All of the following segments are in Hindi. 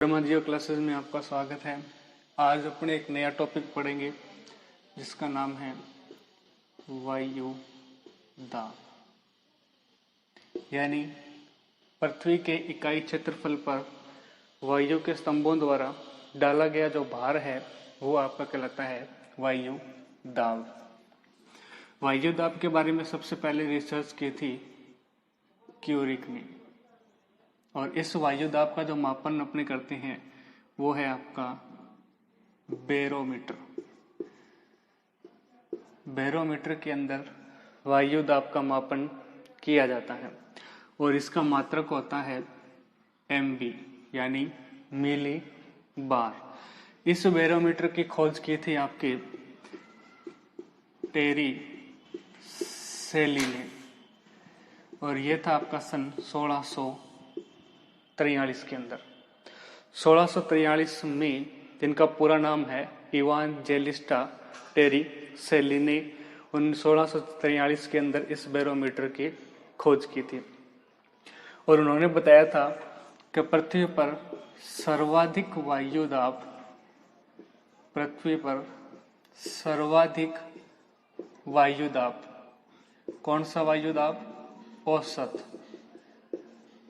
ब्रह्मा जियो क्लासेस में आपका स्वागत है। आज अपने एक नया टॉपिक पढ़ेंगे जिसका नाम है वायु दाब। यानी पृथ्वी के इकाई क्षेत्रफल पर वायु के स्तंभों द्वारा डाला गया जो भार है वो आपका कहलाता है वायु दाब। वायु दाब के बारे में सबसे पहले रिसर्च की थी क्यूरिक ने, और इस वायु दाब का जो मापन अपने करते हैं वो है आपका बैरोमीटर। बैरोमीटर के अंदर वायु दाब का मापन किया जाता है और इसका मात्रक होता है MB यानी मिली बार। इस बैरोमीटर की खोज की थी आपके टेरी सेली ने और ये था आपका सन 1643 के अंदर। 1643 में, जिनका पूरा नाम है इवांजेलिस्टा टेरी सेली ने 1643 के अंदर इस बैरोमीटर की खोज की थी और उन्होंने बताया था कि पृथ्वी पर सर्वाधिक वायु दाब, पृथ्वी पर सर्वाधिक वायु दाब, कौन सा वायु दाब?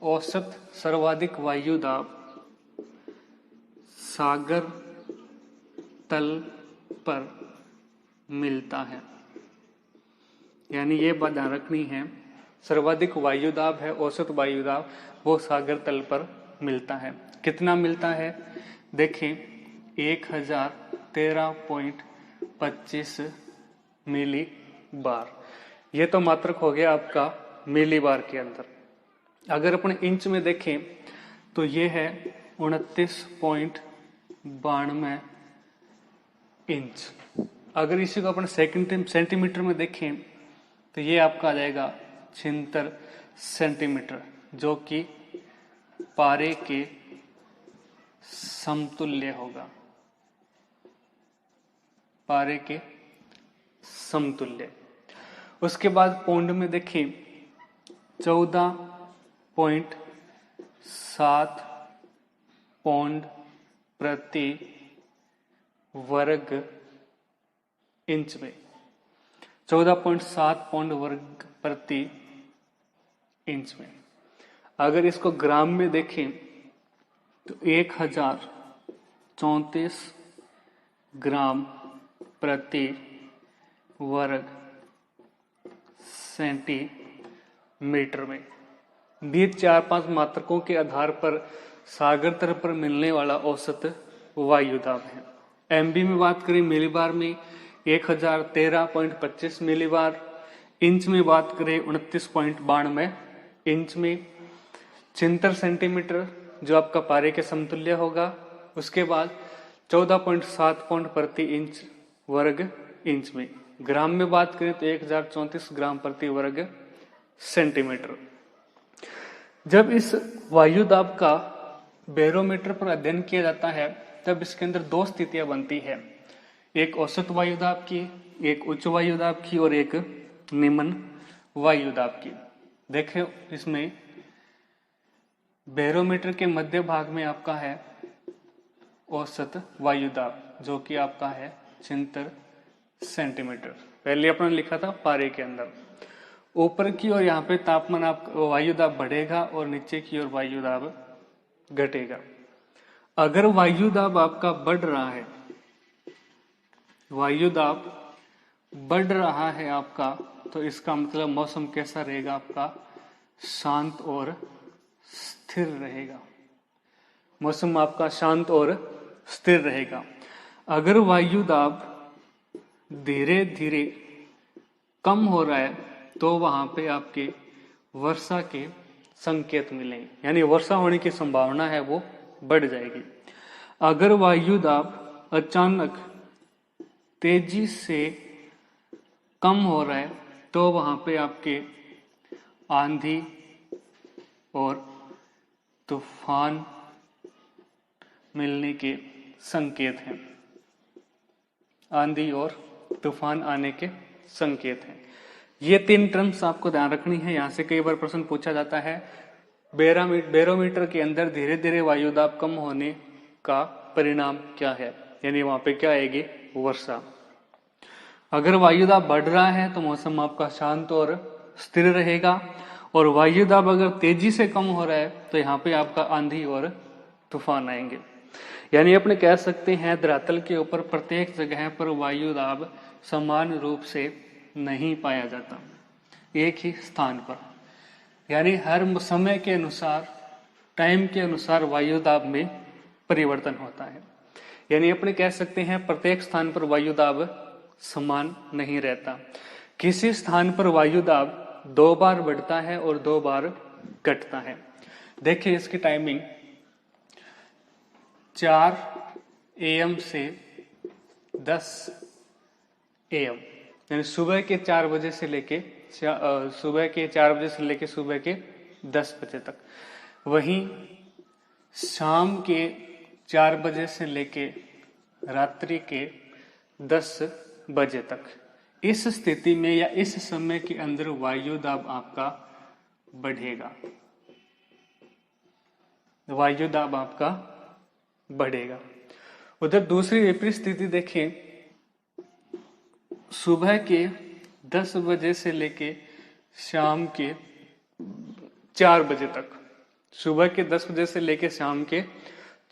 औसत सर्वाधिक वायु दाब सागर तल पर मिलता है। यानी ये बात ध्यान रखनी है, सर्वाधिक वायु दाब है, औसत वायु दाब, वो सागर तल पर मिलता है। कितना मिलता है? देखें, 1013.25 मिली बार। ये तो मात्रक हो गया आपका मिली बार के अंदर। अगर अपन इंच में देखें तो ये है 29.92 इंच। अगर इसी को अपन सेंटीमीटर में देखें तो ये आपका आ जाएगा 76 सेंटीमीटर, जो कि पारे के समतुल्य होगा। पारे के समतुल्य। उसके बाद पौंड में देखें 14.7 पौंड प्रति वर्ग इंच में। 14.7 पौंड वर्ग प्रति इंच में। अगर इसको ग्राम में देखें तो 1034 ग्राम प्रति वर्ग सेंटीमीटर में। ये 4-5 मात्रकों के आधार पर सागर तल पर मिलने वाला औसत वायु दाब है। MB में बात करें, मिलीबार में 1013.25 मिलीबार। इंच में बात करें 29.92 इंच में। 76 सेंटीमीटर जो आपका पारे के समतुल्य होगा। उसके बाद 14.7 पौंड प्रति इंच वर्ग इंच में। ग्राम में बात करें तो 1034 ग्राम प्रति वर्ग सेंटीमीटर। जब इस वायु दाब का बैरोमीटर पर अध्ययन किया जाता है तब इसके अंदर दो स्थितियां बनती है, एक औसत वायु दाब की, एक उच्च वायु दाब की और एक निम्न वायु दाब की। देखें, इसमें बैरोमीटर के मध्य भाग में आपका है औसत वायु दाब, जो कि आपका है 76 सेंटीमीटर। पहले अपने लिखा था पारे के अंदर। ऊपर की ओर यहाँ पे तापमान आपका वायु दाब बढ़ेगा और नीचे की ओर वायु दाब घटेगा। अगर वायु दाब आपका बढ़ रहा है, वायु दाब बढ़ रहा है आपका, तो इसका मतलब मौसम कैसा रहेगा आपका? शांत और स्थिर रहेगा। मौसम आपका शांत और स्थिर रहेगा। अगर वायु दाब धीरे धीरे कम हो रहा है तो वहां पे आपके वर्षा के संकेत मिलेंगे, यानी वर्षा होने की संभावना है वो बढ़ जाएगी। अगर वायु दाब अचानक तेजी से कम हो रहा है तो वहां पे आपके आंधी और तूफान मिलने के संकेत हैं। आंधी और तूफान आने के संकेत हैं। ये 3 टर्म्स आपको ध्यान रखनी है। यहां से कई बार प्रश्न पूछा जाता है बैरोमीटर के अंदर धीरे धीरे वायु दाब कम होने का परिणाम क्या है, यानी वहां पे क्या आएगी, वर्षा। अगर वायु दाब बढ़ रहा है तो मौसम आपका शांत और स्थिर रहेगा, और वायु दाब अगर तेजी से कम हो रहा है तो यहाँ पे आपका आंधी और तूफान आएंगे। यानी अपने कह सकते हैं धरातल के ऊपर प्रत्येक जगह पर वायु दाब समान रूप से नहीं पाया जाता, एक ही स्थान पर। यानी हर समय के अनुसार, टाइम के अनुसार वायु दाब में परिवर्तन होता है। यानी अपने कह सकते हैं प्रत्येक स्थान पर वायु दाब समान नहीं रहता। किसी स्थान पर वायु दाब 2 बार बढ़ता है और 2 बार घटता है। देखिए इसकी टाइमिंग 4 AM से 10 AM, यानी सुबह के 4 बजे से लेके सुबह के 4 बजे से लेके सुबह के 10 बजे तक। वहीं शाम के 4 बजे से लेके रात्रि के 10 बजे तक, इस स्थिति में या इस समय के अंदर वायु दाब आपका बढ़ेगा, वायु दाब आपका बढ़ेगा। उधर दूसरी विपरीत स्थिति देखें, सुबह के 10 बजे से लेके शाम के 4 बजे तक, सुबह के 10 बजे से लेके शाम के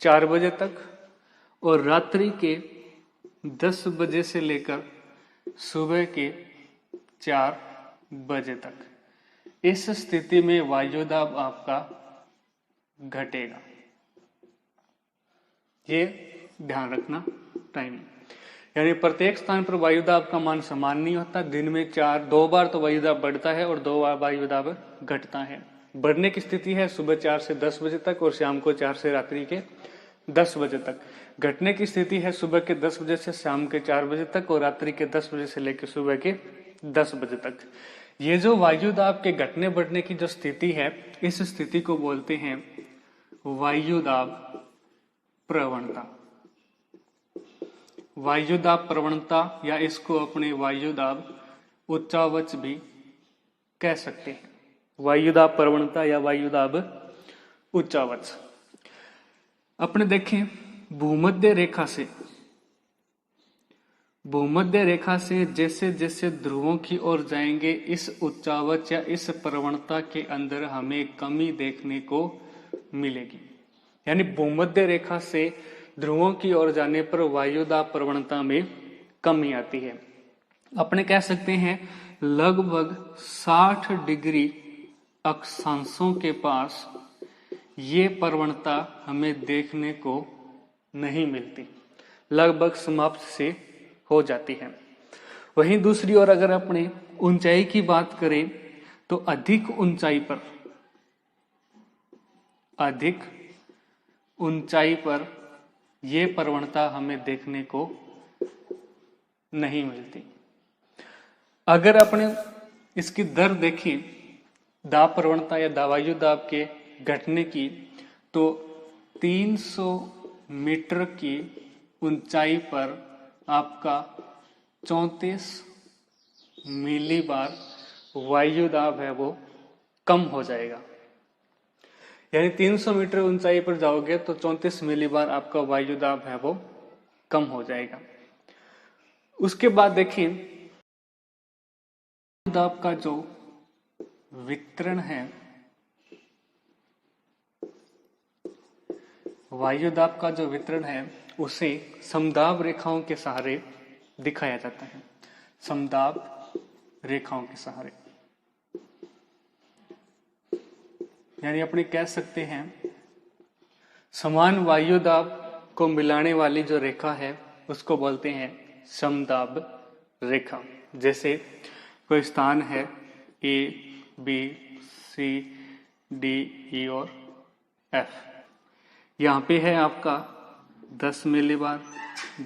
4 बजे तक, और रात्रि के 10 बजे से लेकर सुबह के 4 बजे तक। इस स्थिति में वायु दाब आपका घटेगा, ये ध्यान रखना टाइम। यानी प्रत्येक स्थान पर वायु दाब का मान समान नहीं होता। दिन में 2 बार तो वायु दाब बढ़ता है और 2 बार वायु दाब घटता है। बढ़ने की स्थिति है सुबह 4 से 10 बजे तक और शाम को 4 से रात्रि के 10 बजे तक। घटने की स्थिति है सुबह के 10 बजे से शाम के 4 बजे तक और रात्रि के 10 बजे से लेकर सुबह के 10 बजे तक। ये जो वायु दाब के घटने बढ़ने की जो स्थिति है, इस स्थिति को बोलते हैं वायु दाब प्रवणता। वायु दाब प्रवणता, या इसको अपने वायु दाब उच्चावच भी कह सकते हैं। वायु दाब प्रवणता या वायु दाब उच्चावच। अपने देखें भूमध्य रेखा से जैसे जैसे ध्रुवों की ओर जाएंगे, इस उच्चावच या इस प्रवणता के अंदर हमें कमी देखने को मिलेगी। यानी भूमध्य रेखा से ध्रुवों की ओर जाने पर वायु दाब प्रवणता में कमी आती है। अपने कह सकते हैं लगभग 60 डिग्री अक्षांशों के पास ये प्रवणता हमें देखने को नहीं मिलती, लगभग समाप्त से हो जाती है। वहीं दूसरी ओर अगर अपने ऊंचाई की बात करें तो अधिक ऊंचाई पर यह प्रवणता हमें देखने को नहीं मिलती। अगर अपने इसकी दर देखें दाब प्रवणता या वायु दाब के घटने की, तो 300 मीटर की ऊंचाई पर आपका 34 मिलीबार वायु दाब है वो कम हो जाएगा। यानी 300 मीटर ऊंचाई पर जाओगे तो 34 मिलीबार आपका वायु दाब है वो कम हो जाएगा। उसके बाद देखिए वायु दाब का जो वितरण है, वायु दाब का जो वितरण है उसे समदाब रेखाओं के सहारे दिखाया जाता है। समदाब रेखाओं के सहारे, यानी अपने कह सकते हैं समान वायु दाब को मिलाने वाली जो रेखा है उसको बोलते हैं समदाब रेखा। जैसे कोई स्थान है A, B, C, D, E और F, यहाँ पे है आपका 10 मिलीबार,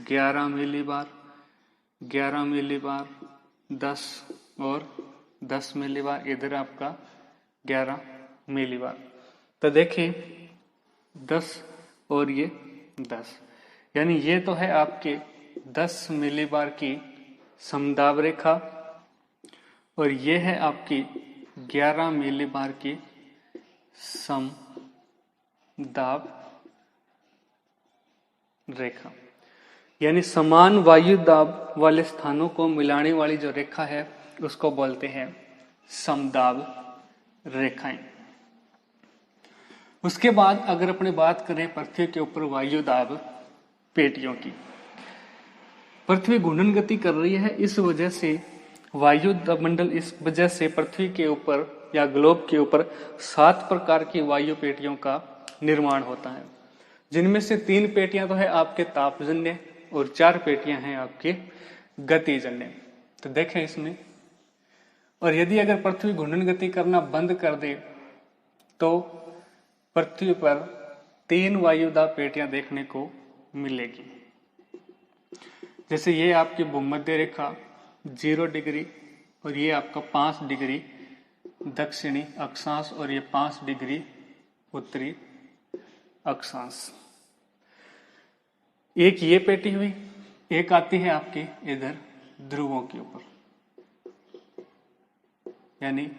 11 मिलीबार, 11 मिलीबार, 10 और 10 मिलीबार, इधर आपका 11 मिलीबार। तो देखिए 10 और ये 10, यानी ये तो है आपके 10 मिलीबार की समदाब रेखा और ये है आपकी 11 मिलीबार की सम दाब रेखा, यानी समान वायु दाब वाले स्थानों को मिलाने वाली जो रेखा है उसको बोलते हैं समदाब रेखाएं। उसके बाद अगर अपने बात करें पृथ्वी के ऊपर वायु दाब पेटियों की, पृथ्वी घूर्णन गति कर रही है, इस वजह से वायु मंडल, इस वजह से पृथ्वी के ऊपर या ग्लोब के ऊपर 7 प्रकार की वायु पेटियों का निर्माण होता है, जिनमें से 3 पेटियां तो है आपके तापजन्य और 4 पेटियां हैं आपके गतिजन्य। तो देखें इसमें, और यदि अगर पृथ्वी घूर्णन गति करना बंद कर दे तो पृथ्वी पर 3 वायुदाब पेटियां देखने को मिलेगी। जैसे ये आपकी भूमध्य रेखा 0 डिग्री और ये आपका 5 डिग्री दक्षिणी अक्षांश और ये 5 डिग्री उत्तरी अक्षांश। एक ये पेटी हुई, एक आती है आपके इधर ध्रुवों के ऊपर, यानी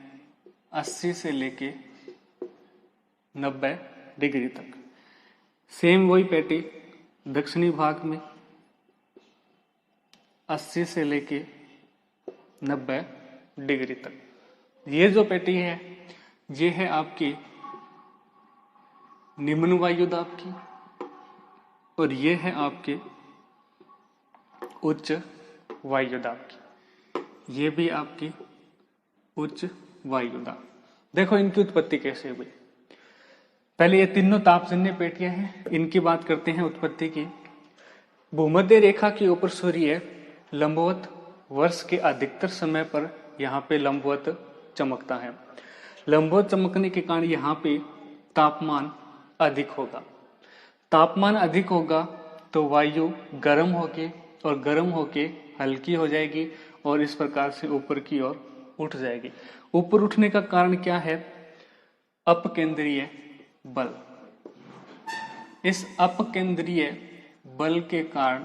80 से लेके 90 डिग्री तक। सेम वही पेटी दक्षिणी भाग में 80 से लेके 90 डिग्री तक। ये जो पेटी है ये है आपकी निम्न वायुदाब की और ये है आपके उच्च वायुदाब की, ये भी आपकी उच्च वायुदाब। देखो इनकी उत्पत्ति कैसे हुई। पहले ये तीनों तापजन्य पेटियां हैं, इनकी बात करते हैं उत्पत्ति की। भूमध्य रेखा के ऊपर सूर्य लंबवत वर्ष के अधिकतर समय पर यहाँ पे लंबवत चमकता है। लंबवत चमकने के कारण यहाँ पे तापमान अधिक होगा। तापमान अधिक होगा तो वायु गर्म होके और गर्म होके हल्की हो जाएगी और इस प्रकार से ऊपर की ओर उठ जाएगी। ऊपर उठने का कारण क्या है? अपकेंद्रीय बल। इस अपकेंद्रीय बल के कारण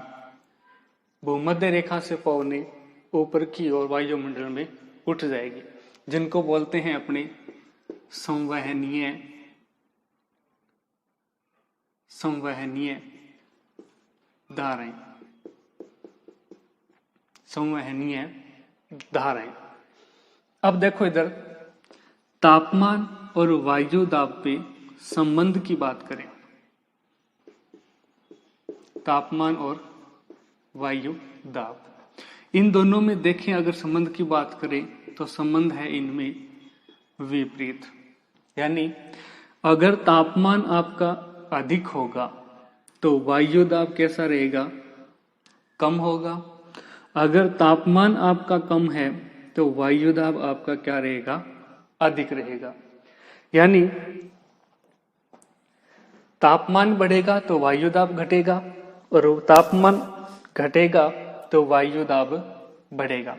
भूमध्य रेखा से पवने ऊपर की ओर वायुमंडल में उठ जाएगी, जिनको बोलते हैं अपने संवहनीय धाराएं। संवहनीय धाराएं। अब देखो इधर तापमान और वायु दाब पे संबंध की बात करें। तापमान और वायु दाब, इन दोनों में देखें अगर संबंध की बात करें तो संबंध है इनमें विपरीत। यानी अगर तापमान आपका अधिक होगा तो वायु दाब कैसा रहेगा? कम होगा। अगर तापमान आपका कम है तो वायु दाब आपका क्या रहेगा? अधिक रहेगा। यानी तापमान बढ़ेगा तो वायु दाब घटेगा और तापमान घटेगा तो वायु दाब बढ़ेगा।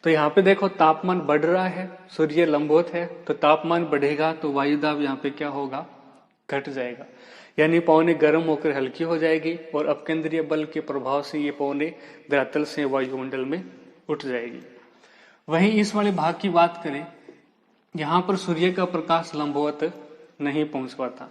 तो यहाँ पे देखो तापमान बढ़ रहा है, सूर्य लंबवत है, तो तापमान बढ़ेगा तो वायु दाब यहाँ पे क्या होगा? घट जाएगा। यानी पवनें गर्म होकर हल्की हो जाएगी और अपकेंद्रीय बल के प्रभाव से ये पवनें धरातल से वायुमंडल में उठ जाएगी। वहीं इस वाले भाग की बात करें, यहाँ पर सूर्य का प्रकाश लंबवत नहीं पहुंच पाता,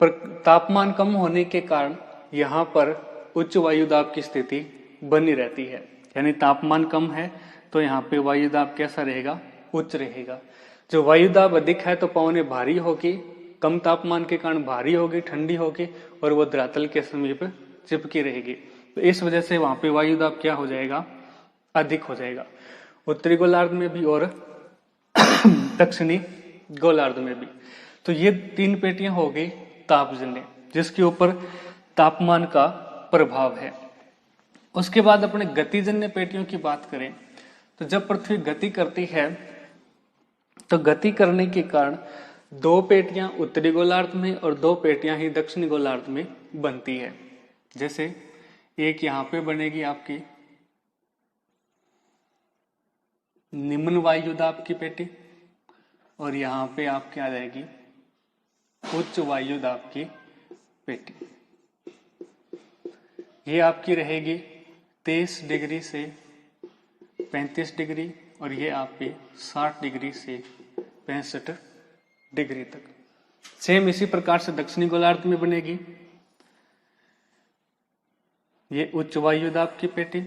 पर तापमान कम होने के कारण यहाँ पर उच्च वायुदाब की स्थिति बनी रहती है। यानी तापमान कम है तो यहाँ पे वायुदाब कैसा रहेगा? उच्च रहेगा। जो वायुदाब अधिक है तो पवनें भारी होगी, कम तापमान के कारण भारी होगी, ठंडी होगी और वो धरातल के समीप चिपकी रहेगी। तो इस वजह से वहां पे वायुदाब क्या हो जाएगा? अधिक हो जाएगा। उत्तरी गोलार्ध में भी और दक्षिणी गोलार्ध में भी। तो ये 3 पेटियां हो गई तापजन्य, जिसके ऊपर तापमान का प्रभाव है। उसके बाद अपने गतिजन्य पेटियों की बात करें तो जब पृथ्वी गति करती है तो गति करने के कारण 2 पेटियां उत्तरी गोलार्ध में और 2 पेटियां ही दक्षिणी गोलार्ध में बनती है। जैसे एक यहां पे बनेगी आपकी निम्न वायुदाब की पेटी और यहां पे आपकी आ जाएगी उच्च वायुदाब की पेटी। ये आपकी रहेगी 23 डिग्री से 35 डिग्री और ये आपकी 60 डिग्री से 65 डिग्री तक। सेम इसी प्रकार से दक्षिणी गोलार्ध में बनेगी। ये उच्च वायु दाब की पेटी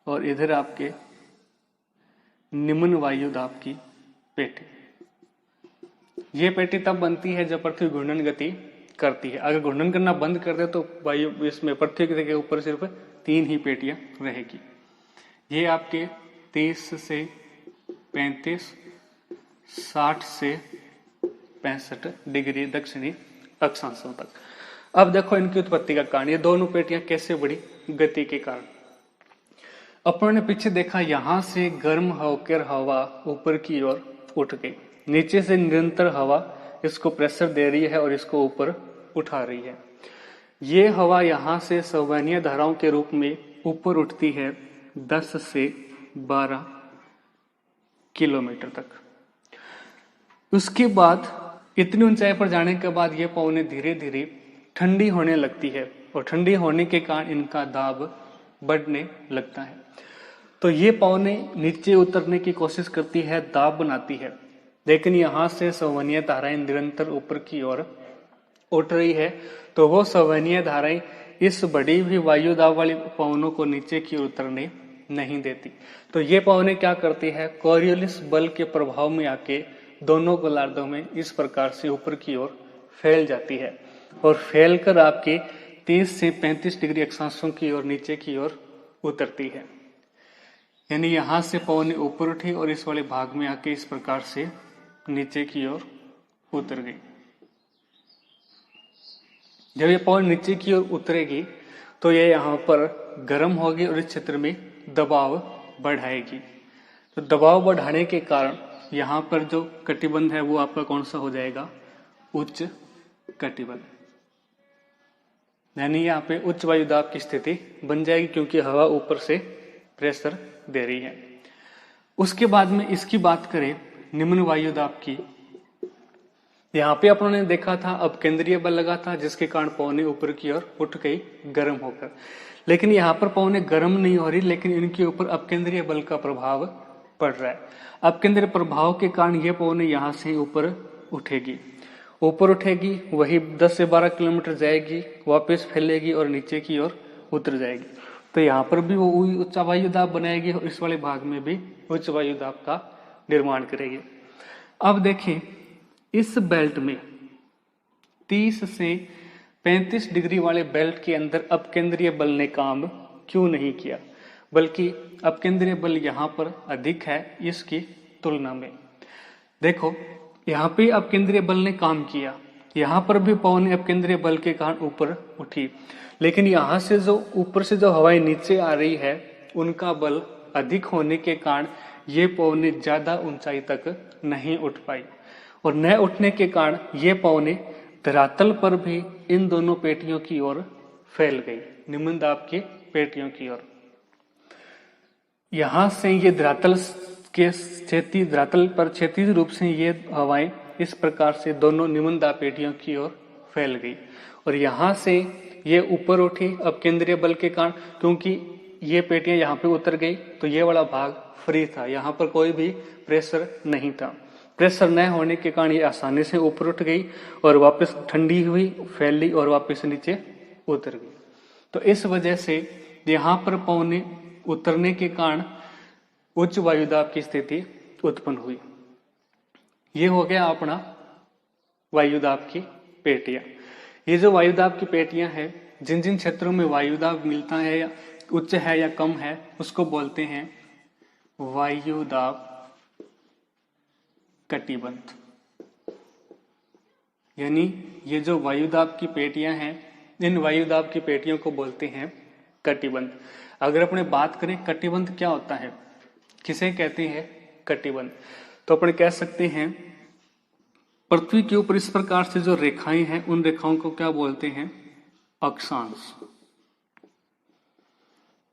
और इधर आपके निम्न वायु दाब की पेटी। ये पेटी तब बनती है जब पृथ्वी घूर्णन गति करती है। अगर घूर्णन करना बंद कर दे तो वायु इसमें पृथ्वी के ऊपर सिर्फ 3 ही पेटियां रहेगी। ये आपके 30 से 35, 60 से 65 डिग्री दक्षिणी अक्षांशों तक। अब देखो इनकी उत्पत्ति का कारण, ये दोनों पेटियां कैसे बढ़ी? गति के कारण। अपन ने पीछे देखा, यहां से गर्म होकर हवा ऊपर की ओर उठ गई, नीचे से निरंतर हवा इसको प्रेशर दे रही है और इसको ऊपर उठा रही है। ये हवा यहां से संवहनीय धाराओं के रूप में ऊपर उठती है 10 से 12 किलोमीटर तक। उसके बाद इतनी ऊंचाई पर जाने के बाद ये पवनें धीरे धीरे ठंडी होने लगती है और ठंडी होने के कारण इनका दाब बढ़ने लगता है। तो ये पवनें नीचे उतरने की कोशिश करती है, दाब बनाती है, लेकिन यहां से संवहनीय धाराएं निरंतर ऊपर की ओर उठ रही है, तो वो संवहनीय धाराएं इस बढ़ी हुई वायु दाब वाली पवनों को नीचे की ओर उतरने नहीं देती। तो ये पवनें क्या करती है, कोरियोलिस बल के प्रभाव में आके दोनों गोलार्धों में इस प्रकार से ऊपर की ओर फैल जाती है और फैलकर आपके 30 से 35 डिग्री अक्षांशों की ओर नीचे की ओर उतरती है। यानी यहां से पवनें ऊपर उठी और इस वाले भाग में आके इस प्रकार से नीचे की ओर उतर गई। जब ये पवन नीचे की ओर उतरेगी तो ये यहाँ पर गर्म होगी और इस क्षेत्र में दबाव बढ़ाएगी। तो दबाव बढ़ाने के कारण यहाँ पर जो कटिबंध है वो आपका कौन सा हो जाएगा? उच्च कटिबंध। यानी यहाँ पे उच्च वायु दाब की स्थिति बन जाएगी क्योंकि हवा ऊपर से प्रेशर दे रही है। उसके बाद में इसकी बात करें निम्न वायु दाब की, यहाँ पे अपनों ने देखा था अब केंद्रीय बल लगा था जिसके कारण पवनें ऊपर की ओर उठ गई गर्म होकर, लेकिन यहाँ पर पवनें गर्म नहीं हो रही, लेकिन इनके ऊपर अब केंद्रीय बल का प्रभाव पड़ रहा है। अब केंद्रीय प्रभाव के कारण ये पवनें यहाँ से ऊपर उठेगी, वही 10 से 12 किलोमीटर जाएगी, वापस फैलेगी और नीचे की ओर उतर जाएगी। तो यहाँ पर भी वो उच्च वायु दाब बनाएगी और इस वाले भाग में भी उच्च वायु दाब का निर्माण करेगी। अब देखें इस बेल्ट में 30 से 35 डिग्री वाले बेल्ट के अंदर अब केंद्रीय बल ने काम क्यों नहीं किया, बल्कि अब केंद्रीय बल यहाँ पर अधिक है इसकी तुलना में। देखो यहाँ पे अब केंद्रीय बल ने काम किया, यहाँ पर भी पवनें अब केंद्रीय बल के कारण ऊपर उठी, लेकिन यहाँ से जो ऊपर से जो हवाएं नीचे आ रही है उनका बल अधिक होने के कारण ये पवनें ज्यादा ऊंचाई तक नहीं उठ पाई और न उठने के कारण ये पवनें धरातल पर भी इन दोनों पेटियों की ओर फैल गई, निम्न दाब की पेटियों की ओर। यहां से ये धरातल पर क्षैतिज रूप से ये हवाएं इस प्रकार से दोनों निम्न दाब पेटियों की ओर फैल गई और यहां से ये ऊपर उठी अब केंद्रीय बल के कारण, क्योंकि ये पेटियां यहाँ पे उतर गई तो ये वाला भाग फ्री था, यहाँ पर कोई भी प्रेशर नहीं था। प्रेशर न होने के कारण ये आसानी से ऊपर उठ गई और वापस ठंडी हुई, फैली और वापस नीचे उतर गई। तो इस वजह से यहाँ पर पवनें उतरने के कारण उच्च वायुदाब की स्थिति उत्पन्न हुई। ये हो गया अपना वायुदाब की पेटियां। ये जो वायुदाब की पेटियां हैं, जिन जिन क्षेत्रों में वायुदाब मिलता है या उच्च है या कम है उसको बोलते हैं वायुदाब कटिबंध। यानी ये जो वायुदाब की पेटियां हैं, इन वायुदाब की पेटियों को बोलते हैं कटिबंध। अगर अपने बात करें कटिबंध क्या होता है, किसे कहते हैं कटिबंध, तो अपन कह सकते हैं पृथ्वी के ऊपर इस प्रकार से जो रेखाएं हैं उन रेखाओं को क्या बोलते हैं अक्षांश।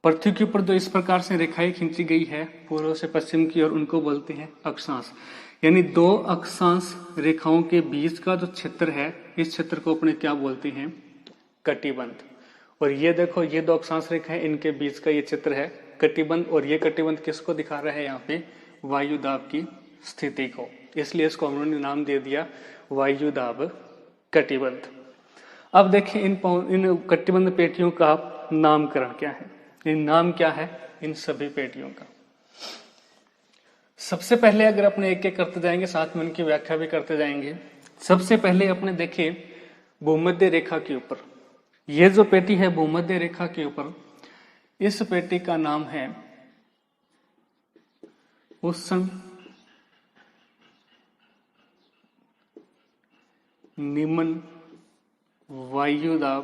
पृथ्वी के ऊपर जो इस प्रकार से रेखाएं खींची गई है पूर्व से पश्चिम की ओर उनको बोलते हैं अक्षांश। यानी दो अक्षांश रेखाओं के बीच का जो क्षेत्र है इस क्षेत्र को अपने क्या बोलते हैं कटिबंध। और ये देखो ये दो अक्षांश रेखा है, इनके बीच का ये क्षेत्र है कटिबंध और ये कटिबंध किसको दिखा रहा है यहाँ पे वायुदाब की स्थिति को, इसलिए इसको उन्होंने नाम दे दिया वायुदाब कटिबंध। अब देखिए इन कटिबंध पेटियों का नामकरण क्या है, इन नाम क्या है इन सभी पेटियों का। सबसे पहले अगर अपने एक एक करते जाएंगे, साथ में उनकी व्याख्या भी करते जाएंगे। सबसे पहले अपने देखिए भूमध्य रेखा के ऊपर, ये जो पेटी है भूमध्य रेखा के ऊपर, इस पेटी का नाम है उष्ण निम्न वायुदाब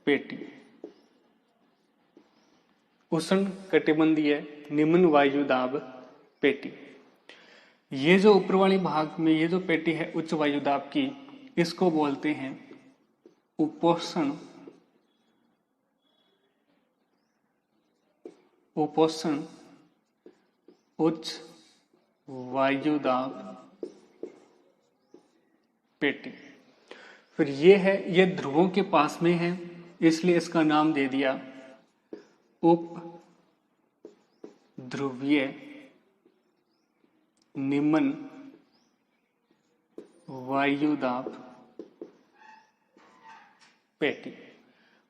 पेटी, उष्ण कटिबंधीय निम्न वायुदाब पेटी। ये जो ऊपर वाली भाग में ये जो पेटी है उच्च वायुदाब की, इसको बोलते हैं उपोष्ण उच्च वायुदाब पेटी। फिर ये ध्रुवों के पास में है, इसलिए इसका नाम दे दिया उप ध्रुवीय निम्न वायुदाब पेटी।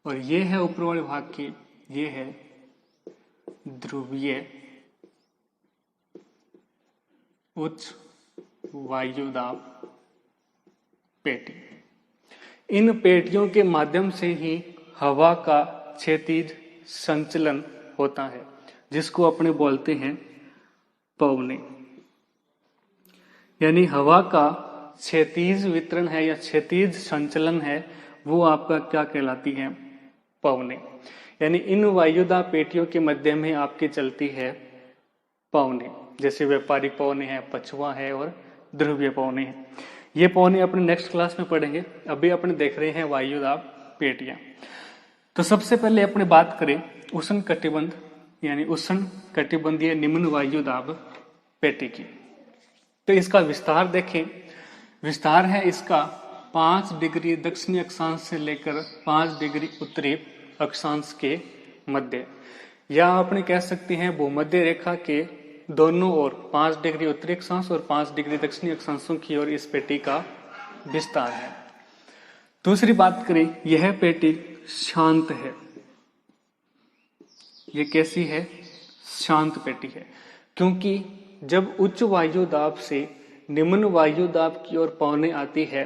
और ये है ऊपर वाले भाग की, ये है ध्रुवीय उच्च वायुदाब पेटी। इन पेटियों के माध्यम से ही हवा का क्षैतिज संचलन होता है, जिसको अपने बोलते हैं पवने। यानी हवा का क्षैतिज वितरण है या क्षैतिज संचलन है, वो आपका क्या कहलाती है, पवने। यानी इन वायुदाब पेटियों के मध्य में आपकी चलती है पवने, जैसे व्यापारिक पवने हैं, पछुआ है और ध्रुवीय पवने हैं। ये पवने अपने नेक्स्ट क्लास में पढ़ेंगे, अभी अपने देख रहे हैं वायुदाब पेटियां। तो सबसे पहले अपने बात करें उष्ण कटिबंध यानी उष्ण कटिबंधीय निम्न वायुदाब पेटी की, तो इसका विस्तार देखें। विस्तार है इसका 5 डिग्री दक्षिणी अक्षांश से लेकर 5 डिग्री उत्तरी अक्षांश के मध्य, या अपने कह सकते हैं भूमध्य रेखा के दोनों ओर 5 डिग्री उत्तरी अक्षांश और 5 डिग्री दक्षिणी अक्षांशों की ओर इस पेटी का विस्तार है। दूसरी बात करें, यह पेटी शांत है। ये कैसी है, शांत पेटी है, क्योंकि जब उच्च वायुदाब से निम्न वायुदाब की ओर पवनें आती है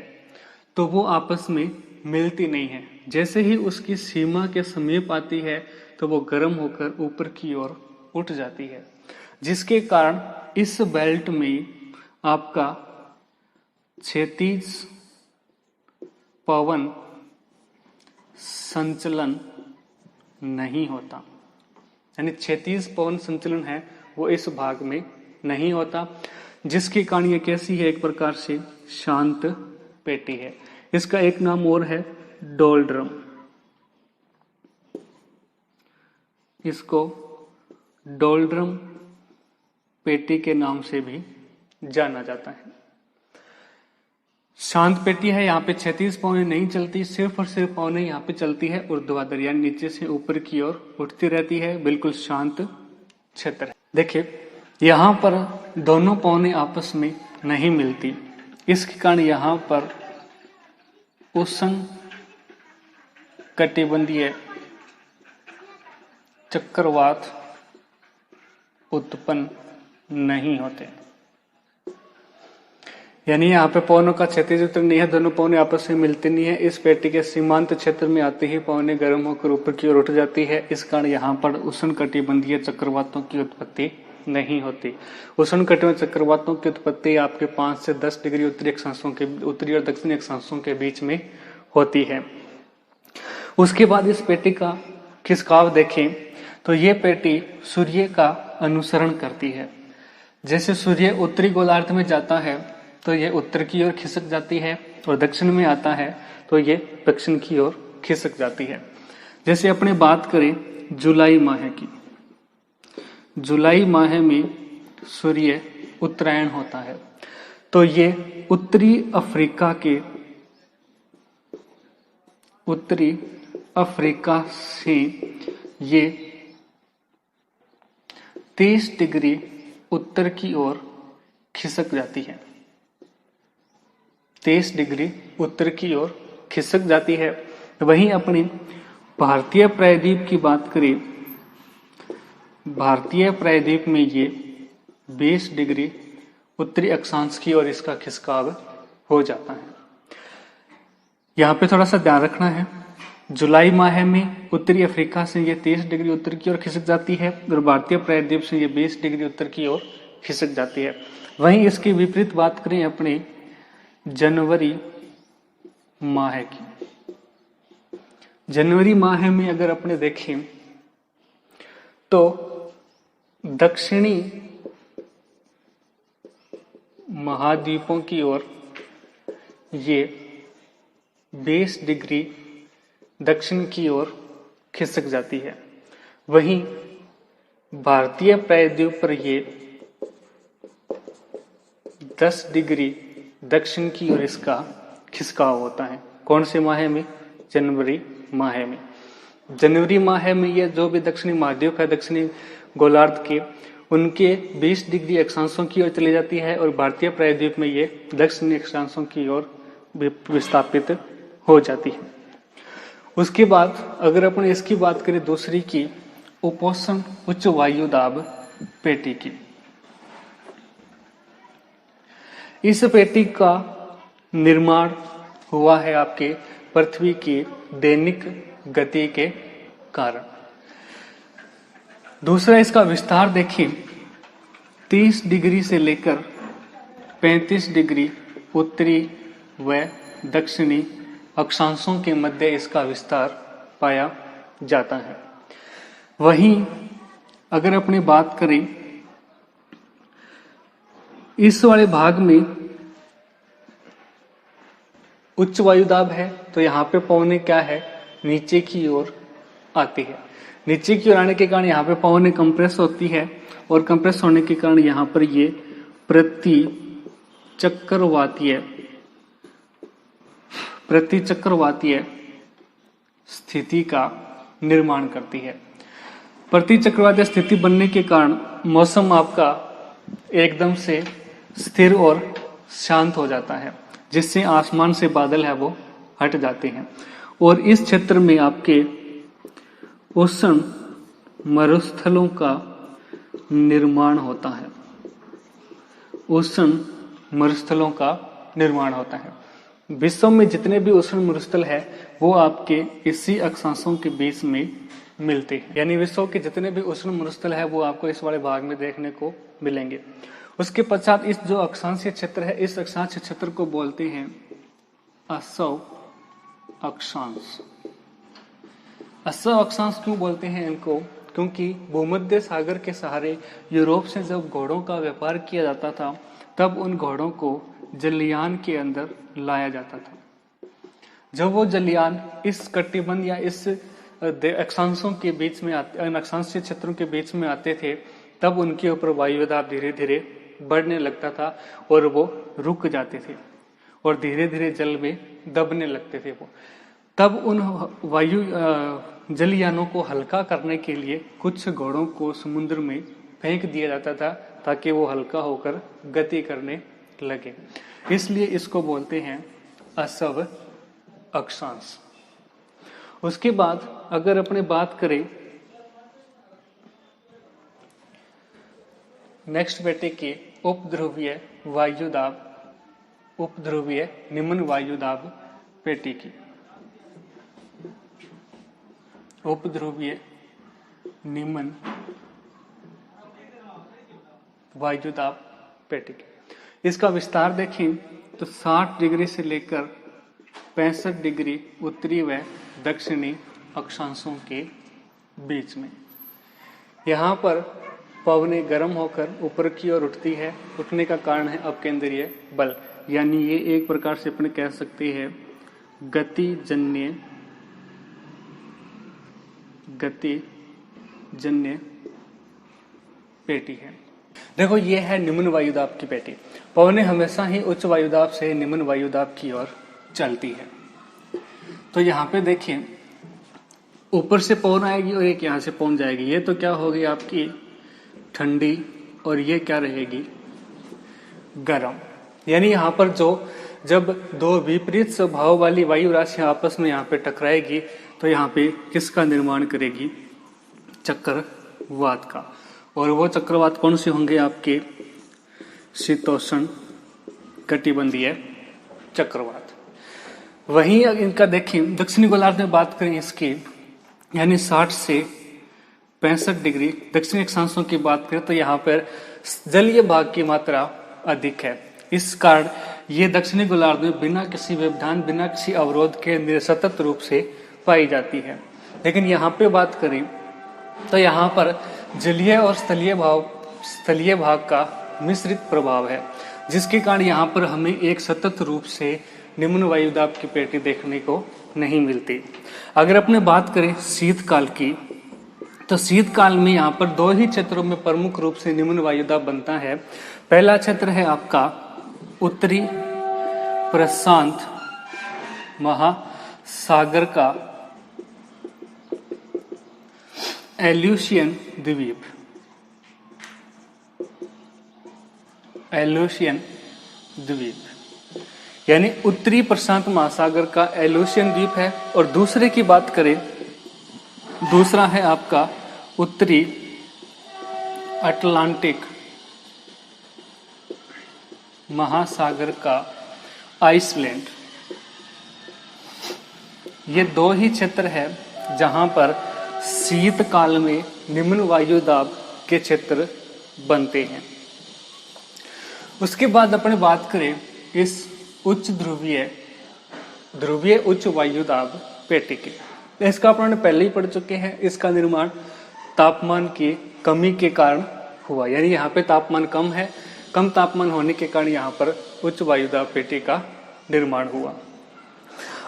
तो वो आपस में मिलती नहीं है। जैसे ही उसकी सीमा के समीप आती है तो वो गर्म होकर ऊपर की ओर उठ जाती है, जिसके कारण इस बेल्ट में आपका क्षैतिज पवन संचलन नहीं होता। यानी क्षैतिज पवन संचलन है वो इस भाग में नहीं होता, जिसके कारण ये कैसी है, एक प्रकार से शांत पेटी है। इसका एक नाम और है डोलड्रम। इसको डोलड्रम पेटी के नाम से भी जाना जाता है। शांत पेटी है, यहाँ पे क्षैतिज पवनें नहीं चलती, सिर्फ और सिर्फ पवनें यहाँ पे चलती है ऊर्ध्वाधर, यानी नीचे से ऊपर की ओर उठती रहती है। बिल्कुल शांत क्षेत्र है। देखिए यहाँ पर दोनों पवनें आपस में नहीं मिलती, इसके कारण यहाँ पर उष्ण कटिबंधीय चक्रवात उत्पन्न नहीं होते। यानी यहाँ पे पवनों का क्षैतिज वितरण नहीं है, दोनों पवनें आपस में मिलती नहीं है। इस पेटी के सीमांत क्षेत्र में आते ही पवनें गर्म होकर ऊपर की ओर उठ जाती है। इस कारण यहाँ पर उष्ण कटिबंधीय चक्रवातों की उत्पत्ति नहीं होती। उष्ण कटिबंधीय चक्रवातों की उत्पत्ति आपके 5 से 10 डिग्री उत्तरी और दक्षिणी अक्षांशों के बीच में होती है। उसके बाद इस पेटी का खिसकाव देखें तो ये पेटी सूर्य का अनुसरण करती है। जैसे सूर्य उत्तरी गोलार्ध में जाता है तो ये उत्तर की ओर खिसक जाती है, और दक्षिण में आता है तो ये दक्षिण की ओर खिसक जाती है। जैसे अपने बात करें जुलाई माह की, जुलाई माह में सूर्य उत्तरायण होता है, तो ये उत्तरी अफ्रीका से ये 30 डिग्री उत्तर की ओर खिसक जाती है। 23 डिग्री उत्तर की ओर खिसक जाती है। वहीं अपनी भारतीय प्रायद्वीप की बात करें, भारतीय प्रायद्वीप में ये 20 डिग्री उत्तरी अक्षांश की ओर इसका खिसकाव हो जाता है। यहाँ पे थोड़ा सा ध्यान रखना है, जुलाई माह में उत्तरी अफ्रीका से ये 23 डिग्री उत्तर की ओर खिसक जाती है और भारतीय प्रायद्वीप से ये 20 डिग्री उत्तर की ओर खिसक जाती है। वहीं इसकी विपरीत बात करें अपने जनवरी माह की, जनवरी माह में अगर अपने देखें तो दक्षिणी महाद्वीपों की ओर ये 20 डिग्री दक्षिण की ओर खिसक जाती है। वहीं भारतीय प्रायद्वीप पर ये 10 डिग्री दक्षिण की ओर इसका खिसकाव होता है। कौन से माह में? जनवरी माह में। जनवरी माह में ये जो भी दक्षिणी महाद्वीप है, दक्षिणी गोलार्ध के, उनके 20 डिग्री अक्षांशों की ओर चली जाती है और भारतीय प्रायद्वीप में ये दक्षिणी अक्षांशों की ओर विस्थापित हो जाती है। उसके बाद अगर अपन इसकी बात करें दूसरी की, उपोष्ण उच्च वायु दाब पेटी की, इस पेटी का निर्माण हुआ है आपके पृथ्वी की दैनिक गति के कारण। दूसरा इसका विस्तार देखिए, 30 डिग्री से लेकर 35 डिग्री उत्तरी व दक्षिणी अक्षांशों के मध्य इसका विस्तार पाया जाता है। वहीं अगर अपनी बात करें इस वाले भाग में उच्च वायुदाब है, तो यहाँ पे पवनें क्या है, नीचे की ओर आती है। नीचे की ओर आने के कारण यहाँ पे पवनें कंप्रेस होती है और कंप्रेस होने के कारण यहाँ पर ये प्रति चक्रवातीय स्थिति का निर्माण करती है। प्रति चक्रवातीय स्थिति बनने के कारण मौसम आपका एकदम से स्थिर और शांत हो जाता है, जिससे आसमान से बादल है वो हट जाते हैं और इस क्षेत्र में आपके उष्ण मरुस्थलों का निर्माण होता है। उष्ण मरुस्थलों का निर्माण होता है। विश्व में जितने भी उष्ण मरुस्थल है वो आपके इसी अक्षांशों के बीच में मिलते हैं। यानी विश्व के जितने भी उष्ण मरुस्थल है वो आपको इस वाले भाग में देखने को मिलेंगे। उसके पश्चात इस जो अक्षांशीय क्षेत्र है, इस अक्षांशीय क्षेत्र को बोलते हैं असव अक्षांश। असव अक्षांश क्यों बोलते हैं इनको? क्योंकि भूमध्य सागर के सहारे यूरोप से जब घोड़ों का व्यापार किया जाता था तब उन घोड़ों को जलयान के अंदर लाया जाता था। जब वो जलयान इस कटिबंध या इस अक्षांशों के बीच में अक्षांशीय क्षेत्रों के बीच में आते थे तब उनके ऊपर वायु दाब धीरे धीरे बढ़ने लगता था और वो रुक जाते थे और धीरे धीरे जल में दबने लगते थे वो। तब उन वायु जलयानों को हल्का करने के लिए कुछ घोड़ों को समुद्र में फेंक दिया जाता था ताकि वो हल्का होकर गति करने लगे। इसलिए इसको बोलते हैं असव अक्षांश। उसके बाद अगर अपने बात करें नेक्स्ट बेटे के उपध्रुवीय वायुदाब, उपध्रुवीय निम्न वायुदाब पेटी की, उपध्रुवीय निम्न वायुदाब पेटी की, इसका विस्तार देखें तो 60 डिग्री से लेकर 65 डिग्री उत्तरी व दक्षिणी अक्षांशों के बीच में। यहाँ पर पवनें गर्म होकर ऊपर की ओर उठती है। उठने का कारण है अपकेंद्रीय बल, यानी ये एक प्रकार से अपने कह सकते हैं गतिजन्य पेटी है। देखो ये है निम्न वायुदाब की पेटी। पवनें हमेशा ही उच्च वायुदाब से निम्न वायुदाब की ओर चलती है। तो यहाँ पे देखिए ऊपर से पवन आएगी और एक यहाँ से पवन जाएगी। ये तो क्या होगी आपकी ठंडी और ये क्या रहेगी, गर्म। यानी यहाँ पर जब दो विपरीत स्वभाव वाली वायु राशियां आपस में यहाँ पे टकराएगी तो यहाँ पे किसका निर्माण करेगी, चक्रवात का। और वो चक्रवात कौन से होंगे, आपके शीतोष्ण कटिबंधीय चक्रवात। वहीं इनका देखें दक्षिणी गोलार्ध में बात करें इसकी, यानी 60 से 65 डिग्री दक्षिणी अक्षांशों की बात करें तो यहाँ पर जलीय भाग की मात्रा अधिक है। इस कारण ये दक्षिणी गोलार्ध में बिना किसी व्यवधान, बिना किसी अवरोध के सतत रूप से पाई जाती है। लेकिन यहाँ पे बात करें तो यहाँ पर जलीय और स्थलीय भाग का मिश्रित प्रभाव है, जिसके कारण यहाँ पर हमें एक सतत रूप से निम्न वायुदाब की पेटी देखने को नहीं मिलती। अगर अपने बात करें शीतकाल की, तो शीतकाल में यहाँ पर दो ही क्षेत्रों में प्रमुख रूप से निम्न वायुदाब बनता है। पहला क्षेत्र है आपका उत्तरी प्रशांत महासागर का एल्यूशियन द्वीप, यानी उत्तरी प्रशांत महासागर का एल्यूशियन द्वीप है। और दूसरे की बात करें, दूसरा है आपका उत्तरी अटलांटिक महासागर का आइसलैंड। ये दो ही क्षेत्र है जहां पर शीतकाल में निम्न वायुदाब के क्षेत्र बनते हैं। उसके बाद अपने बात करें इस उच्च ध्रुवीय उच्च वायुदाब पेटी के, इसका अपन पहले ही पढ़ चुके हैं। इसका निर्माण तापमान की कमी के कारण हुआ, यानी यहाँ पे तापमान कम है, कम तापमान होने के कारण यहाँ पर उच्च वायुदाब पेटी का निर्माण हुआ।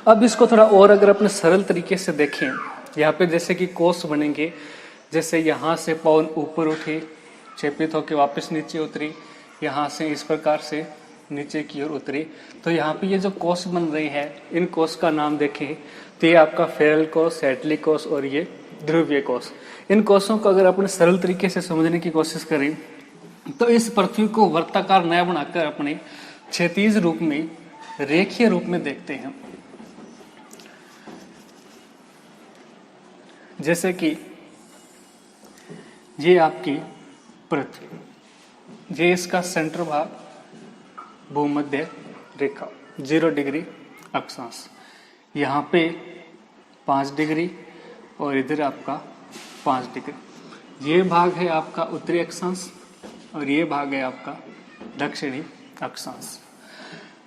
अब इसको थोड़ा और अगर अपने सरल तरीके से देखें, यहाँ पे जैसे कि कोष बनेंगे, जैसे यहाँ से पवन ऊपर उठी, क्षेपित होकर वापस नीचे उतरी, यहाँ से इस प्रकार से नीचे की ओर उतरी, तो यहाँ पे ये जो कोष बन रही है, इन कोष का नाम देखें तो ये आपका फेरल कोष, सैटली कोष और ये ध्रुवीय कोष। इन कोषों को अगर अपने सरल तरीके से समझने की कोशिश करें तो इस पृथ्वी को वृत्ताकार न बनाकर अपने क्षैतिज रूप में, रेखीय रूप में देखते हैं। जैसे कि ये आपकी पृथ्वी, ये इसका सेंटर भाग, भूमध्य रेखा 0 डिग्री अक्षांश, यहाँ पे 5 डिग्री और इधर आपका 5 डिग्री। ये भाग है आपका उत्तरी अक्षांश और ये भाग है आपका दक्षिणी अक्षांश।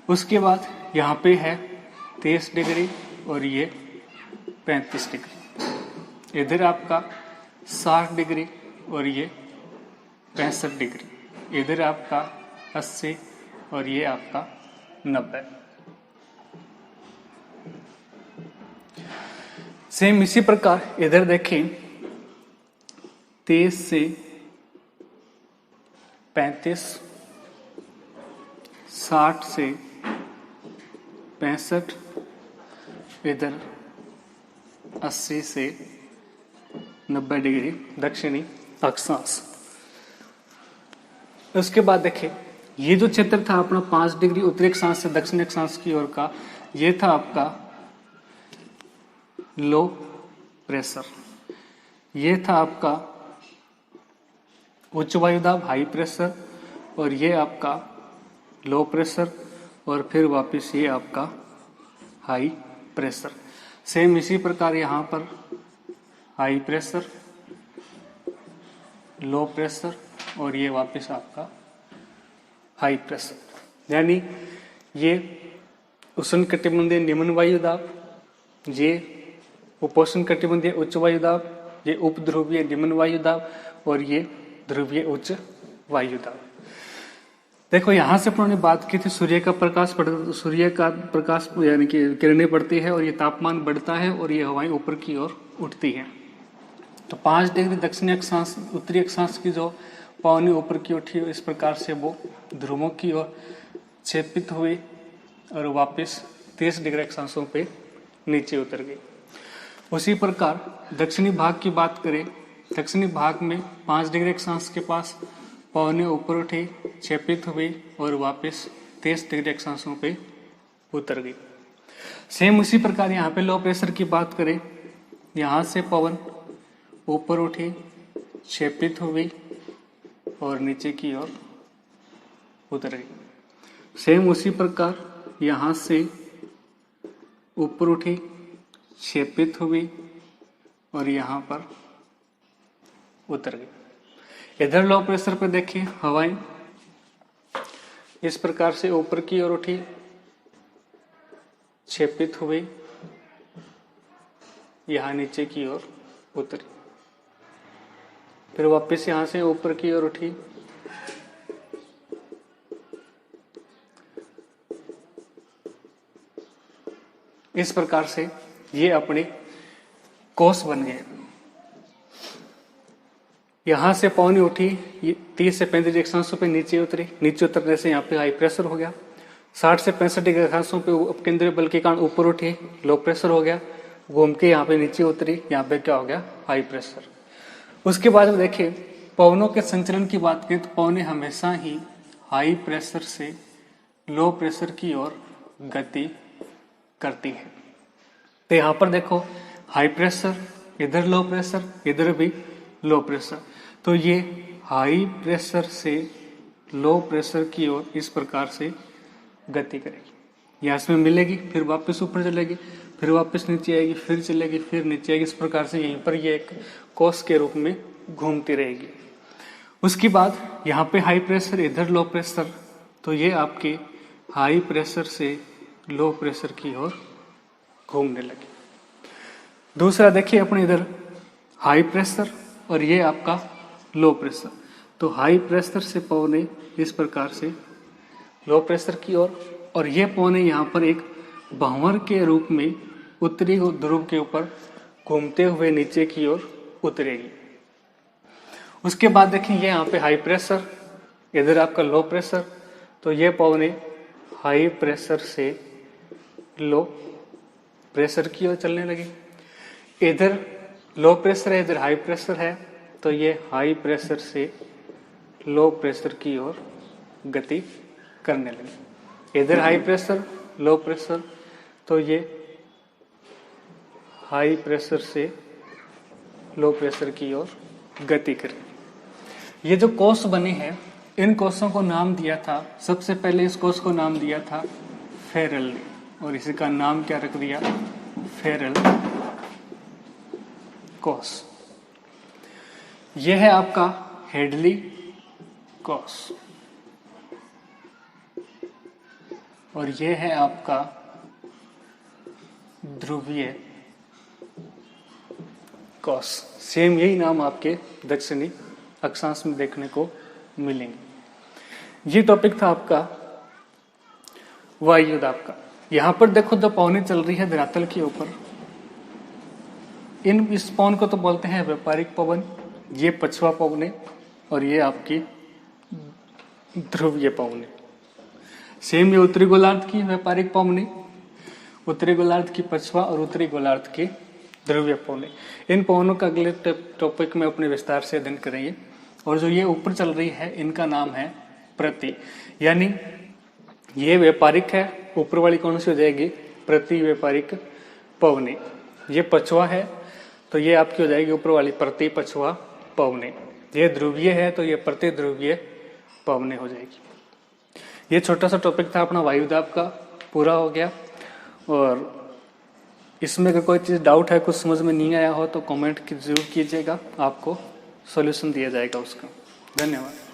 उसके बाद यहाँ पे है 23 डिग्री और ये 35 डिग्री। इधर आपका 60 डिग्री और ये 65 डिग्री। इधर आपका 80 और ये आपका 90। सेम इसी प्रकार इधर देखें 23 से 35, 60 से 65, इधर 80 से 90 डिग्री दक्षिणी अक्षांश। उसके बाद देखें ये जो क्षेत्र था अपना 5 डिग्री उत्तरी अक्षांश से दक्षिणी अक्षांश की ओर का, ये था आपका लो प्रेशर। ये था आपका उच्च वायुदाब हाई प्रेशर और ये आपका लो प्रेशर और फिर वापस ये आपका हाई प्रेशर। सेम इसी प्रकार यहाँ पर हाई प्रेशर, लो प्रेशर और ये वापस आपका हाई प्रेशर। यानी ये उष्णकटिबंधीय निम्न वायुदाब, ये उपोष्ण कटिबंधीय उच्च वायुदाब, ये उपध्रुवीय निम्न वायुदाब और ये ध्रुवीय उच्च वायुदाब। देखो यहाँ से उन्होंने बात की थी सूर्य का प्रकाश यानी कि किरणें पड़ती है और ये तापमान बढ़ता है और ये हवाएं ऊपर की ओर उठती हैं। तो 5 डिग्री दक्षिणी अक्षांश उत्तरी अक्षांश की जो पवनी ऊपर की उठी, इस प्रकार से वो ध्रुवों की ओर क्षेपित हुई और वापस 30 डिग्री अक्षांशों पे नीचे उतर गई। उसी प्रकार दक्षिणी भाग की बात करें, दक्षिणी भाग में 5 डिग्री अक्षांश के पास पवनें ऊपर उठी, क्षेपित हुई और वापस 30 डिग्री अक्षांशों पे उतर गई। सेम उसी प्रकार यहाँ पे लो प्रेशर की बात करें, यहाँ से पवन ऊपर उठी, क्षेपित हुई और नीचे की ओर उतर गई। सेम उसी प्रकार यहाँ से ऊपर उठी, क्षेपित हुई और यहाँ पर उतर गई। इधर लो प्रेशर पे देखिए, हवाएं इस प्रकार से ऊपर की ओर उठी, क्षेपित हुई, यहाँ नीचे की ओर उतरी, फिर वापस यहाँ से ऊपर की ओर उठी, इस प्रकार से ये अपने कोस बन गए। यहां से पवनी उठी, 30 से 35 डिग्री अक्षांशों पे नीचे उतरी, नीचे उतरने से यहाँ पे हाई प्रेशर हो गया। 60 से 65 डिग्री अक्षांशों पे अपकेंद्रीय बल के कारण ऊपर उठी, लो प्रेशर हो गया, घूम के यहाँ पे नीचे उतरी, यहाँ पे क्या हो गया, हाई प्रेशर। उसके बाद में देखिए पवनों के संचलन की बात करें तो पवनें हमेशा ही हाई प्रेशर से लो प्रेशर की ओर गति करती है। तो यहाँ पर देखो हाई प्रेशर, इधर लो प्रेशर, इधर भी लो प्रेशर, तो ये हाई प्रेशर से लो प्रेशर की ओर इस प्रकार से गति करेगी। यहाँ इसमें मिलेगी, फिर वापस ऊपर चलेगी, फिर वापस नीचे आएगी, फिर चलेगी, फिर नीचे आएगी। इस प्रकार से यहीं पर ये एक कोस के रूप में घूमती रहेगी। उसके बाद यहाँ पे हाई प्रेशर, इधर लो प्रेशर, तो ये आपके हाई प्रेशर से लो प्रेशर की ओर घूमने लगी। दूसरा देखिए अपने इधर हाई प्रेशर और ये आपका लो प्रेशर, तो हाई प्रेशर से पवनें इस प्रकार से लो प्रेशर की ओर, और ये पवनें यहाँ पर एक भंवर के रूप में उत्तरी ध्रुव के ऊपर घूमते हुए नीचे की ओर उतरेगी। उसके बाद देखिए ये यहाँ पे हाई प्रेशर, इधर आपका लो प्रेशर, तो ये पवनें हाई प्रेशर से लो प्रेशर की ओर चलने लगी। इधर लो प्रेशर है, इधर हाई प्रेशर है, तो ये हाई प्रेशर से लो प्रेशर की ओर गति करने लगी। इधर हाई प्रेशर, लो प्रेशर, तो ये हाई प्रेशर से लो प्रेशर की ओर गति करेगी। ये जो कोस बने हैं, इन कोसों को नाम दिया था, सबसे पहले इस कोस को नाम दिया था फेरेल ने, और इसी का नाम क्या रख दिया, फेरेल कोस। यह है आपका हेडली कोस और यह है आपका ध्रुवीय कोस। सेम यही नाम आपके दक्षिणी अक्षांश में देखने को मिलेंगे। ये टॉपिक था आपका वायु दाब का। यहां पर देखो दो पवनें चल रही है धरातल के ऊपर, इस पवन को तो बोलते हैं व्यापारिक पवन, ये पछुआ पवनें और ये आपकी ध्रुवीय पवनें। सेम ये उत्तरी गोलार्ध की व्यापारिक पवनें, उत्तरी गोलार्ध की पछुआ और उत्तरी गोलार्ध की ध्रुवीय पवनें। इन पवनों का अगले टॉपिक में अपने विस्तार से अध्ययन करेंगे। और जो ये ऊपर चल रही है इनका नाम है प्रति, यानी ये व्यापारिक है, ऊपर वाली कौन सी हो जाएगी, प्रति व्यापारिक पवनें। ये पछुआ है तो ये आपकी हो जाएगी ऊपर वाली प्रति पछुआ पवनें। ये ध्रुवीय है तो ये प्रति ध्रुवीय पवनें हो जाएगी। ये छोटा सा टॉपिक था अपना वायुदाब का, पूरा हो गया। और इसमें अगर कोई चीज़ डाउट है, कुछ समझ में नहीं आया हो तो कमेंट जरूर कीजिएगा, आपको सॉल्यूशन दिया जाएगा उसका। धन्यवाद।